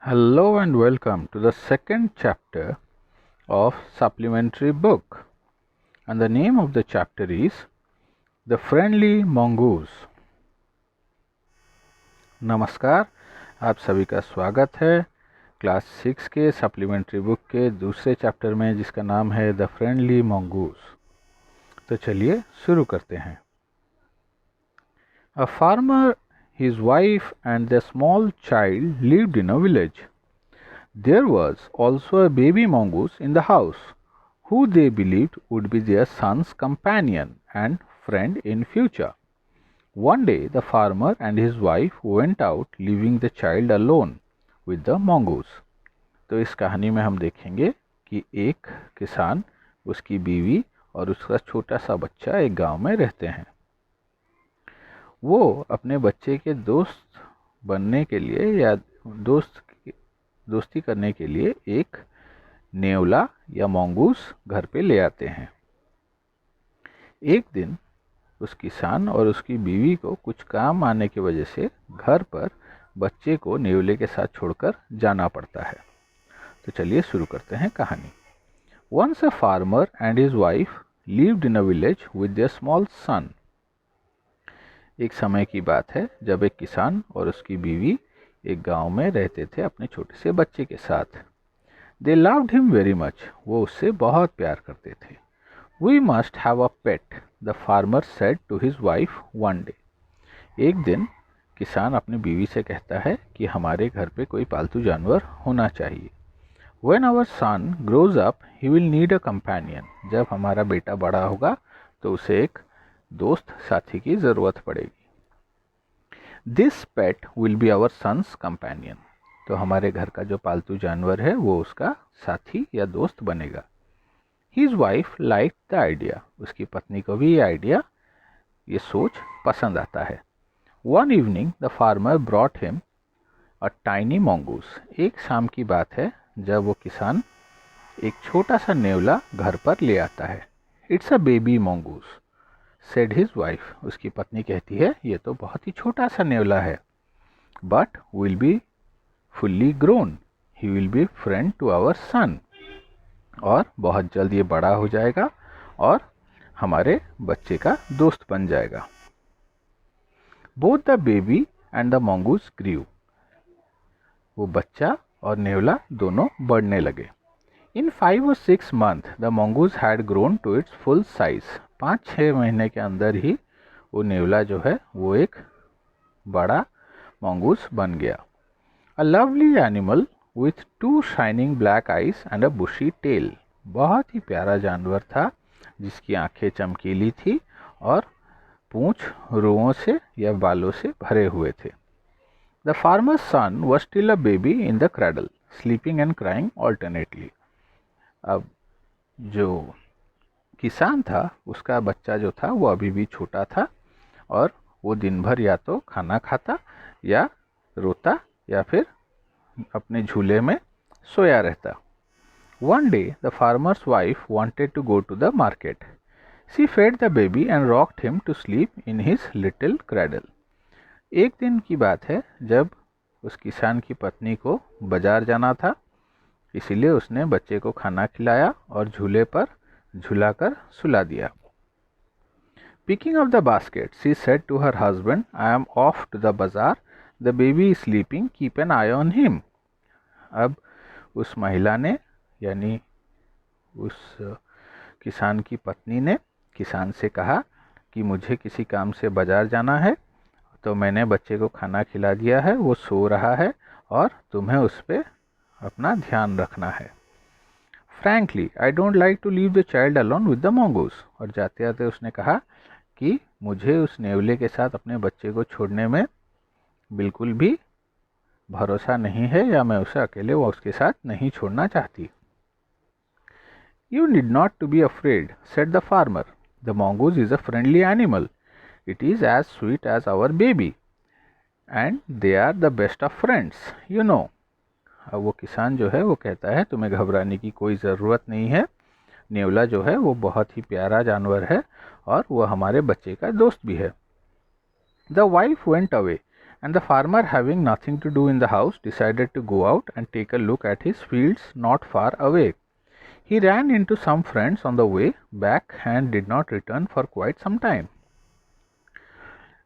Hello and welcome to the second chapter of supplementary book, and the name of the chapter is The Friendly Mongoose. नमस्कार, आप सभी का स्वागत है class 6 के सप्लीमेंट्री बुक के दूसरे चैप्टर में, जिसका नाम है द फ्रेंडली मंगूस। तो चलिए शुरू करते हैं। A farmer, his wife and their small child lived in a village. There was also a baby mongoose in the house, who they believed would be their son's companion and friend in future. One day the farmer and his wife went out, leaving the child alone with the mongoose. तो इस कहानी में हम देखेंगे कि एक किसान, उसकी बीवी और उसका छोटा सा बच्चा एक गांव में रहते हैं। वो अपने बच्चे के दोस्त बनने के लिए या दोस्ती करने के लिए एक नेवला या मंगूस घर पे ले आते हैं। एक दिन उस किसान और उसकी बीवी को कुछ काम आने की वजह से घर पर बच्चे को नेवले के साथ छोड़कर जाना पड़ता है। तो चलिए शुरू करते हैं कहानी। Once a farmer and his wife lived in a village with their small son. एक समय की बात है जब एक किसान और उसकी बीवी एक गांव में रहते थे अपने छोटे से बच्चे के साथ। They loved him very much. वो उससे बहुत प्यार करते थे। We must have a pet, the farmer said to his wife one day. एक दिन किसान अपनी बीवी से कहता है कि हमारे घर पे कोई पालतू जानवर होना चाहिए। When our son grows up, he will need a companion. जब हमारा बेटा बड़ा होगा तो उसे एक दोस्त साथी की ज़रूरत पड़ेगी। This pet will be our son's companion. तो हमारे घर का जो पालतू जानवर है वो उसका साथी या दोस्त बनेगा। His wife liked the idea. उसकी पत्नी को भी ये सोच पसंद आता है। One evening the farmer brought him a tiny mongoose. एक शाम की बात है जब वो किसान एक छोटा सा नेवला घर पर ले आता है। It's a baby mongoose, said his wife. उसकी पत्नी कहती है ये तो बहुत ही छोटा सा नेवला है। But will be fully grown. He will be friend to our son. और बहुत जल्द ये बड़ा हो जाएगा और हमारे बच्चे का दोस्त बन जाएगा। Both the baby and the mongoose grew. वो बच्चा और नेवला दोनों बढ़ने लगे। In 5 or 6 months, the mongoose had grown to its full size. 5-6 महीने के अंदर ही वो नेवला जो है वो एक बड़ा मंगूस बन गया। A lovely animal with 2 shining black eyes and a bushy tail. बहुत ही प्यारा जानवर था जिसकी आंखें चमकीली थी और पूंछ रुओं से या बालों से भरे हुए थे। The farmer's son was still a baby in the cradle, sleeping and crying alternately. अब जो किसान था उसका बच्चा जो था वो अभी भी छोटा था और वो दिन भर या तो खाना खाता या रोता या फिर अपने झूले में सोया रहता। One day the farmer's wife wanted to go to the market. She fed the baby and rocked him to sleep in his little cradle. एक दिन की बात है जब उस किसान की पत्नी को बाजार जाना था, इसीलिए उसने बच्चे को खाना खिलाया और झूले पर झुलाकर सुला दिया। Picking up the basket, she said to her husband, I am off to the bazaar. The baby is sleeping. Keep an eye on him. अब उस महिला ने यानी उस किसान की पत्नी ने किसान से कहा कि मुझे किसी काम से बाजार जाना है, तो मैंने बच्चे को खाना खिला दिया है, वो सो रहा है और तुम्हें उस पर अपना ध्यान रखना है। Frankly, I don't like to leave the child alone with the mongoose. और जाते जाते उसने कहा कि मुझे उस नेवले के साथ अपने बच्चे को छोड़ने में बिल्कुल भी भरोसा नहीं है या मैं उसे अकेले उसके साथ नहीं छोड़ना चाहती। You need not to be afraid, said the farmer. The mongoose is a friendly animal. It is as sweet as our baby. And they are the best of friends, you know. अब वो किसान जो है वो कहता है तुम्हें घबराने की कोई ज़रूरत नहीं है, नेवला जो है वो बहुत ही प्यारा जानवर है और वो हमारे बच्चे का दोस्त भी है। The wife went away and the farmer, having nothing to do in the house, decided to go out and take a look at his fields not far away. He ran into some friends on the way back and did not return for quite some time.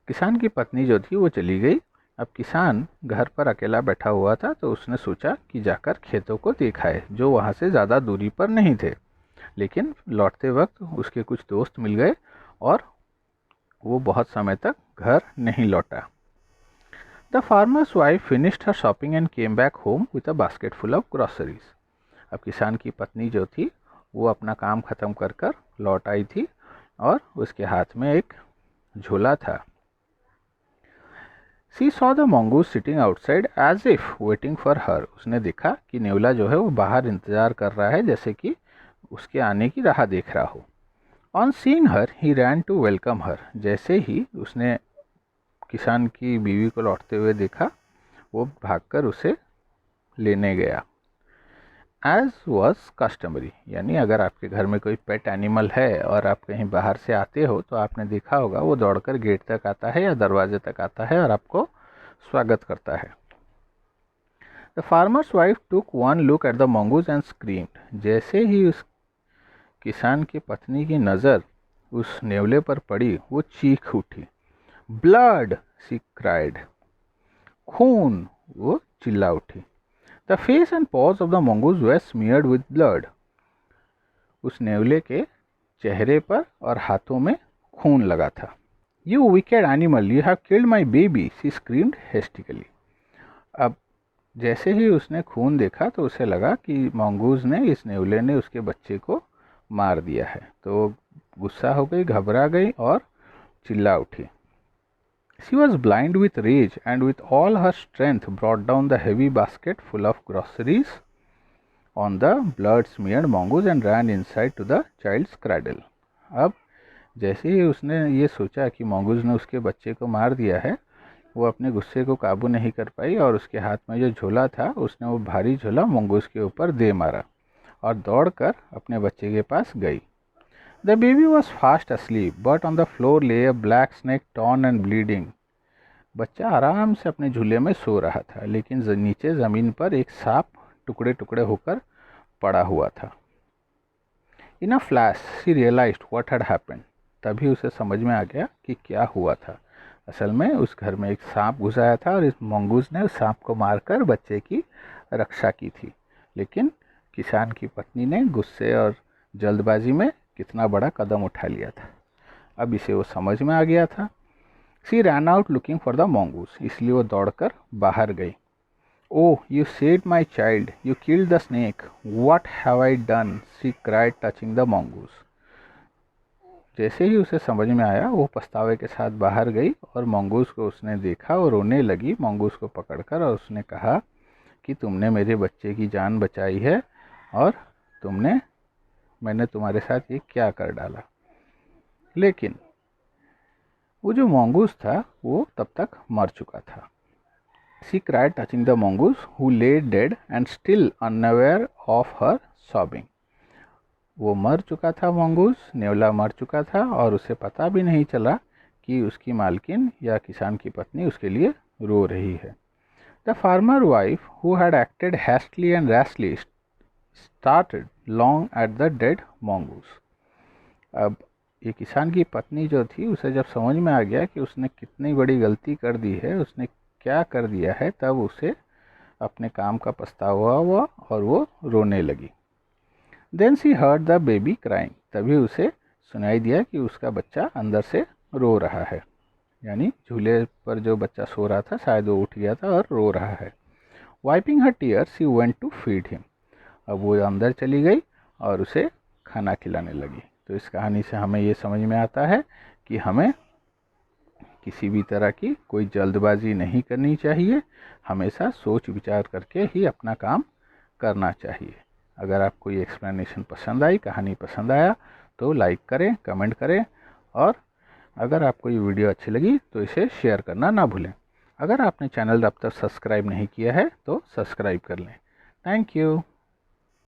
किसान की पत्नी जो थी वो चली गई। अब किसान घर पर अकेला बैठा हुआ था, तो उसने सोचा कि जाकर खेतों को दिखाए जो वहाँ से ज़्यादा दूरी पर नहीं थे। लेकिन लौटते वक्त उसके कुछ दोस्त मिल गए और वो बहुत समय तक घर नहीं लौटा। The farmer's wife finished her shopping and came back home with a basket full of groceries. अब किसान की पत्नी जो थी वो अपना काम ख़त्म कर कर लौट आई थी और उसके हाथ में एक झोला था। She saw the mongoose sitting outside as if waiting for her. उसने देखा कि नेवला जो है वो बाहर इंतज़ार कर रहा है, जैसे कि उसके आने की राह देख रहा हो। On seeing her, he ran to welcome her. जैसे ही उसने किसान की बीवी को लौटते हुए देखा, वो भागकर उसे लेने गया। एज वॉज कस्टमरी, यानी अगर आपके घर में कोई पेट एनिमल है और आप कहीं बाहर से आते हो तो आपने देखा होगा वो दौड़कर गेट तक आता है या दरवाजे तक आता है और आपको स्वागत करता है। The farmer's wife took one look at the mongoose and screamed. जैसे ही उस किसान की पत्नी की नज़र उस नेवले पर पड़ी, वो चीख उठी। Blood, she cried. खून, वो चिल्ला उठी। The face and pause of the mongoose were smeared with blood. उस नेवले के चेहरे पर और हाथों में खून लगा था। You wicked animal, you have killed my baby, she screamed hysterically. अब जैसे ही उसने खून देखा तो उसे लगा कि मंगूज ने, इस नेवले ने उसके बच्चे को मार दिया है, तो गुस्सा हो गई, घबरा गई और चिल्ला उठी। She was blind with rage and with all her strength brought down the heavy basket full of groceries on the blood-smeared mongoose and ran inside to the child's cradle. अब जैसे ही उसने ये सोचा कि mongoose ने उसके बच्चे को मार दिया है, वो अपने गुस्से को काबू नहीं कर पाई और उसके हाथ में जो झोला था उसने वो भारी झोला mongoose के ऊपर दे मारा और दौड़कर अपने बच्चे के पास गई। The baby was fast asleep, but on the floor lay a black snake torn and bleeding. बच्चा आराम से अपने झूले में सो रहा था, लेकिन नीचे ज़मीन पर एक सांप टुकड़े टुकड़े होकर पड़ा हुआ था। In a flash, she realized what had happened. तभी उसे समझ में आ गया कि क्या हुआ था। असल में उस घर में एक सांप घुस आया था और इस मंगूस ने उस सांप को मारकर बच्चे की रक्षा की थी। लेकिन किसान की पत्नी ने गुस्से और जल्दबाजी में कितना बड़ा कदम उठा लिया था। अब इसे वो समझ में आ गया था। She ran out looking for the mongoose. इसलिए वो दौड़कर बाहर गई। Oh, you saved my child. You killed the snake. What have I done? She cried, touching the mongoose. जैसे ही उसे समझ में आया, वो पछतावे के साथ बाहर गई और मंगूस को उसने देखा और रोने लगी मंगूस को पकड़कर, और उसने कहा कि तुमने मेरे बच्चे की जान बचाई है और मैंने तुम्हारे साथ ये क्या कर डाला। लेकिन वो जो मंगूस था वो तब तक मर चुका था। She cried, touching the mongoose, who lay dead and still unaware of her sobbing. वो मर चुका था मंगूस, नेवला मर चुका था और उसे पता भी नहीं चला कि उसकी मालकिन या किसान की पत्नी उसके लिए रो रही है। The farmer wife, who had acted hastily and rashly, started long at the dead mongoose. अब ये किसान की पत्नी जो थी, उसे जब समझ में आ गया कि उसने कितनी बड़ी गलती कर दी है, उसने क्या कर दिया है, तब उसे अपने काम का पछतावा हुआ और वो रोने लगी। Then she heard the baby crying. तभी उसे सुनाई दिया कि उसका बच्चा अंदर से रो रहा है, यानी झूले पर जो बच्चा सो रहा था शायद वो उठ गया था और रो रहा है। Wiping her tears, she went to feed him. अब वो अंदर चली गई और उसे खाना खिलाने लगी। तो इस कहानी से हमें ये समझ में आता है कि हमें किसी भी तरह की कोई जल्दबाजी नहीं करनी चाहिए, हमेशा सोच विचार करके ही अपना काम करना चाहिए। अगर आपको ये एक्सप्लेनेशन पसंद आई, कहानी पसंद आया, तो लाइक करें, कमेंट करें, और अगर आपको ये वीडियो अच्छी लगी तो इसे शेयर करना ना भूलें। अगर आपने चैनल अब तक सब्सक्राइब नहीं किया है तो सब्सक्राइब कर लें। Thank you.